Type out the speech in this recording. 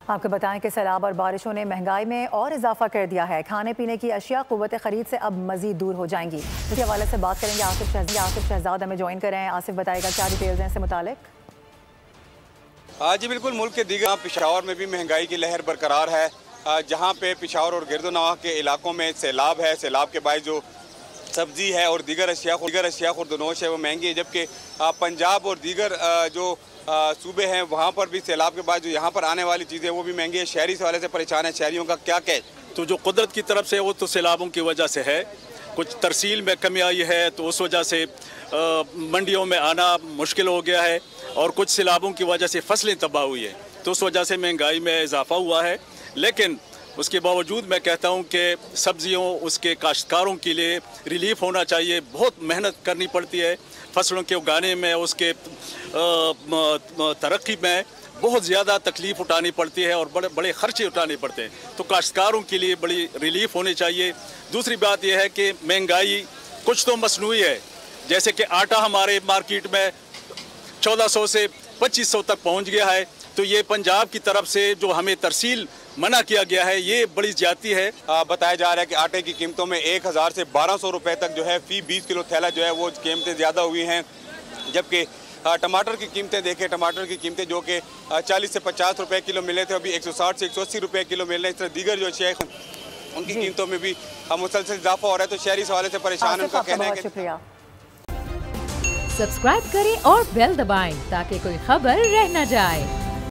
आपको बताएं कि सैलाब और बारिशों ने महंगाई में और इजाफा कर दिया है। खाने पीने की अशिया कुव्वत खरीद से अब मजीद दूर हो जाएंगी। इसी हवाले से बात करेंगे आसिफ शहजाद हमें ज्वाइन कर रहे हैं। आसिफ बताएगा क्या डिटेल्स हैं इससे मुतालिक। जी बिल्कुल, मुल्क के दीगर पेशावर में भी महंगाई की लहर बरकरार है। जहाँ पे पेशावर और गिरदोनवा के इलाकों में सैलाब है, सैलाब के बाद जो सब्जी है और दीगर अशिया खुर्दनोश है वो महंगी है, जबकि पंजाब और दीगर जो सूबे हैं वहाँ पर भी सैलाब के बाद जो यहाँ पर आने वाली चीज़ें वो भी महंगी है। शहरी इस हवाले से परेशान है, शहरियों का क्या कहे? तो जो कुदरत की तरफ से वो तो सैलाबों की वजह से है, कुछ तरसील में कमी आई है तो उस वजह से मंडियों में आना मुश्किल हो गया है, और कुछ सैलाबों की वजह से फसलें तबाह हुई है तो उस वजह से महंगाई में इजाफा हुआ है। लेकिन उसके बावजूद मैं कहता हूं कि सब्जियों उसके काश्तकारों के लिए रिलीफ होना चाहिए। बहुत मेहनत करनी पड़ती है फसलों के उगाने में, उसके तरक्की में बहुत ज़्यादा तकलीफ़ उठानी पड़ती है और बड़े बड़े खर्चे उठाने पड़ते हैं, तो काश्तकारों के लिए बड़ी रिलीफ होनी चाहिए। दूसरी बात यह है कि महंगाई कुछ तो मसनूई है, जैसे कि आटा हमारे मार्केट में 1400 से 2500 तक पहुंच गया है, तो ये पंजाब की तरफ से जो हमें तरसील मना किया गया है ये बड़ी ज्यादती है। बताया जा रहा है कि आटे की कीमतों में 1000 से 1200 रुपए तक जो है फी 20 किलो थैला जो है वो कीमतें ज़्यादा हुई हैं। जबकि टमाटर की कीमतें देखें, टमाटर की कीमतें जो कि 40 से 50 रुपए किलो मिले थे अभी 160 से 180 रुपए किलो मिल रहे हैं। इस तरह दीगर जो शेख उनकी कीमतों में भी मुसलसल इजाफा हो रहा है, तो शहरी इस हवाले से परेशान है। उनका कहना है कि सब्सक्राइब करें और बेल दबाएं ताकि कोई खबर रह न जाए।